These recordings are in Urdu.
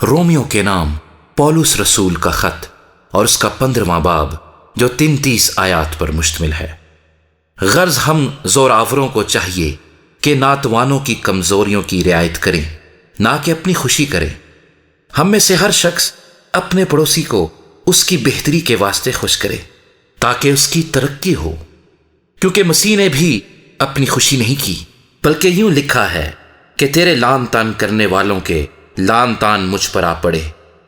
رومیو کے نام پولس رسول کا خط اور اس کا 15واں باب جو 33 آیات پر مشتمل ہے۔ غرض ہم زوراوروں کو چاہیے کہ ناتوانوں کی کمزوریوں کی رعایت کریں، نہ کہ اپنی خوشی کریں۔ ہم میں سے ہر شخص اپنے پڑوسی کو اس کی بہتری کے واسطے خوش کرے تاکہ اس کی ترقی ہو، کیونکہ مسیح نے بھی اپنی خوشی نہیں کی، بلکہ یوں لکھا ہے کہ تیرے لان تان کرنے والوں کے لان تان مجھ پر آ پڑے،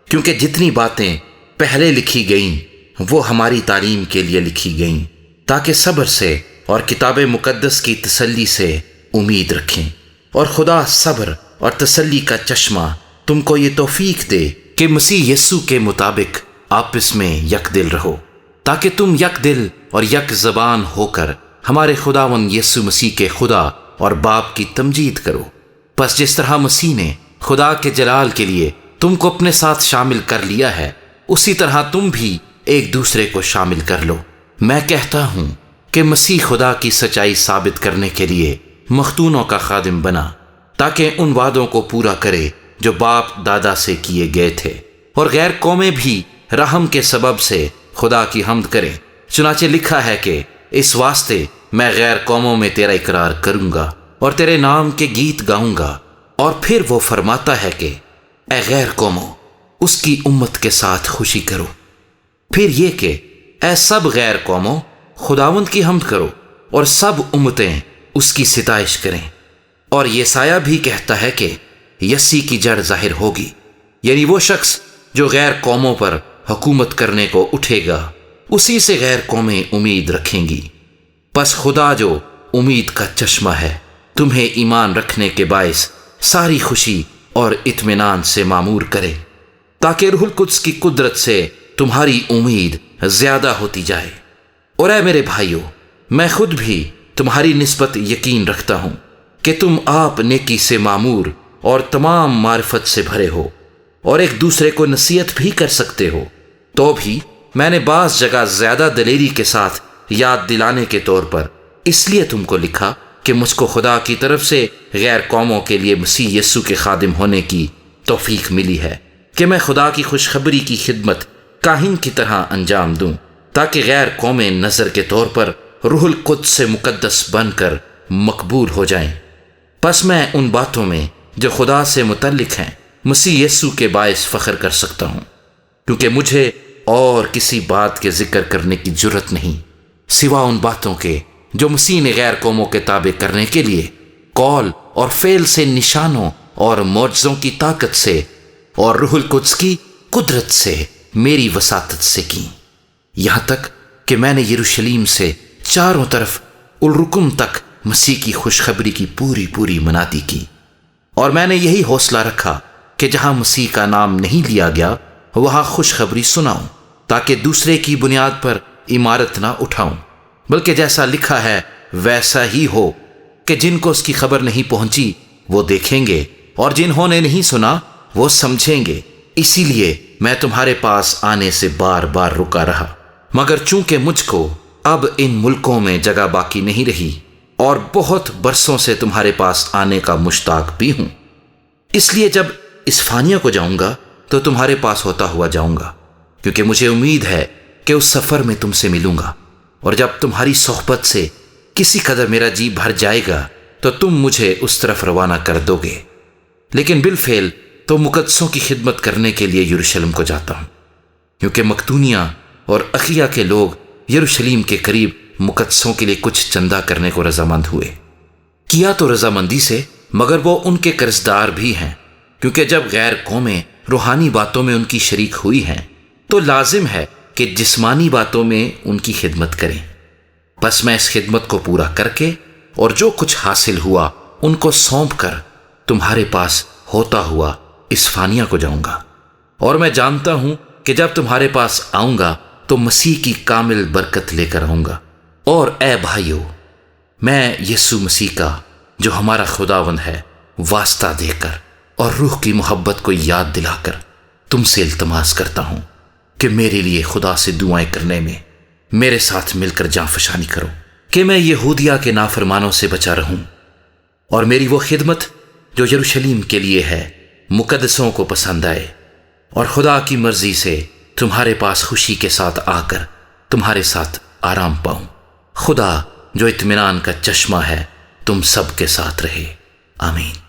کیونکہ جتنی باتیں پہلے لکھی گئیں وہ ہماری تعلیم کے لیے لکھی گئیں، تاکہ صبر سے اور کتاب مقدس کی تسلی سے امید رکھیں، اور خدا صبر اور تسلی کا چشمہ تم کو یہ توفیق دے کہ مسیح یسوع کے مطابق آپس میں یک دل رہو، تاکہ تم یک دل اور یک زبان ہو کر ہمارے خداوند یسوع مسیح کے خدا اور باپ کی تمجید کرو۔ پس جس طرح مسیح نے خدا کے جلال کے لیے تم کو اپنے ساتھ شامل کر لیا ہے، اسی طرح تم بھی ایک دوسرے کو شامل کر لو۔ میں کہتا ہوں کہ مسیح خدا کی سچائی ثابت کرنے کے لیے مختونوں کا خادم بنا، تاکہ ان وعدوں کو پورا کرے جو باپ دادا سے کیے گئے تھے، اور غیر قومیں بھی رحم کے سبب سے خدا کی حمد کریں۔ چنانچہ لکھا ہے کہ اس واسطے میں غیر قوموں میں تیرا اقرار کروں گا اور تیرے نام کے گیت گاؤں گا۔ اور پھر وہ فرماتا ہے کہ اے غیر قوموں، اس کی امت کے ساتھ خوشی کرو۔ پھر یہ کہ اے سب غیر قوموں، خداوند کی حمد کرو، اور سب امتیں اس کی ستائش کریں۔ اور یسایہ بھی کہتا ہے کہ یسی کی جڑ ظاہر ہوگی، یعنی وہ شخص جو غیر قوموں پر حکومت کرنے کو اٹھے گا، اسی سے غیر قومیں امید رکھیں گی۔ پس خدا جو امید کا چشمہ ہے، تمہیں ایمان رکھنے کے باعث ساری خوشی اور اطمینان سے معمور کرے، تاکہ روح القدس کی قدرت سے تمہاری امید زیادہ ہوتی جائے۔ اور اے میرے بھائیو، میں خود بھی تمہاری نسبت یقین رکھتا ہوں کہ تم آپ نیکی سے معمور اور تمام معرفت سے بھرے ہو، اور ایک دوسرے کو نصیحت بھی کر سکتے ہو۔ تو بھی میں نے بعض جگہ زیادہ دلیری کے ساتھ یاد دلانے کے طور پر اس لیے تم کو لکھا کہ مجھ کو خدا کی طرف سے غیر قوموں کے لیے مسیح یسوع کے خادم ہونے کی توفیق ملی ہے، کہ میں خدا کی خوشخبری کی خدمت کاہن کی طرح انجام دوں، تاکہ غیر قومیں نظر کے طور پر روح القدس سے مقدس بن کر مقبول ہو جائیں۔ پس میں ان باتوں میں جو خدا سے متعلق ہیں مسیح یسوع کے باعث فخر کر سکتا ہوں، کیونکہ مجھے اور کسی بات کے ذکر کرنے کی جرت نہیں سوا ان باتوں کے جو مسیح نے غیر قوموں کے تابع کرنے کے لیے قول اور فعل سے نشانوں اور معجزوں کی طاقت سے اور روح القدس کی قدرت سے میری وساطت سے کی، یہاں تک کہ میں نے یروشلیم سے چاروں طرف الرکم تک مسیح کی خوشخبری کی پوری منادی کی۔ اور میں نے یہی حوصلہ رکھا کہ جہاں مسیح کا نام نہیں لیا گیا وہاں خوشخبری سناؤں، تاکہ دوسرے کی بنیاد پر عمارت نہ اٹھاؤں، بلکہ جیسا لکھا ہے ویسا ہی ہو کہ جن کو اس کی خبر نہیں پہنچی وہ دیکھیں گے، اور جنہوں نے نہیں سنا وہ سمجھیں گے۔ اسی لیے میں تمہارے پاس آنے سے بار بار رکا رہا، مگر چونکہ مجھ کو اب ان ملکوں میں جگہ باقی نہیں رہی، اور بہت برسوں سے تمہارے پاس آنے کا مشتاق بھی ہوں، اس لیے جب اسفانیہ کو جاؤں گا تو تمہارے پاس ہوتا ہوا جاؤں گا، کیونکہ مجھے امید ہے کہ اس سفر میں تم سے ملوں گا، اور جب تمہاری صحبت سے کسی قدر میرا جی بھر جائے گا تو تم مجھے اس طرف روانہ کر دو گے۔ لیکن بالفعل تو مقدسوں کی خدمت کرنے کے لیے یروشلم کو جاتا ہوں، کیونکہ مقدونیہ اور اخیہ کے لوگ یروشلم کے قریب مقدسوں کے لیے کچھ چندہ کرنے کو رضامند ہوئے۔ کیا تو رضامندی سے، مگر وہ ان کے قرضدار بھی ہیں، کیونکہ جب غیر قومیں روحانی باتوں میں ان کی شریک ہوئی ہیں تو لازم ہے کہ جسمانی باتوں میں ان کی خدمت کریں۔ بس میں اس خدمت کو پورا کر کے اور جو کچھ حاصل ہوا ان کو سونپ کر تمہارے پاس ہوتا ہوا اسفانیہ کو جاؤں گا، اور میں جانتا ہوں کہ جب تمہارے پاس آؤں گا تو مسیح کی کامل برکت لے کر آؤں گا۔ اور اے بھائیو، میں یسوع مسیح کا جو ہمارا خداوند ہے واسطہ دے کر اور روح کی محبت کو یاد دلا کر تم سے التماس کرتا ہوں کہ میرے لیے خدا سے دعائیں کرنے میں میرے ساتھ مل کر جاں فشانی کرو، کہ میں یہودیہ کے نافرمانوں سے بچا رہوں، اور میری وہ خدمت جو یروشلم کے لیے ہے مقدسوں کو پسند آئے، اور خدا کی مرضی سے تمہارے پاس خوشی کے ساتھ آ کر تمہارے ساتھ آرام پاؤں۔ خدا جو اطمینان کا چشمہ ہے تم سب کے ساتھ رہے۔ آمین۔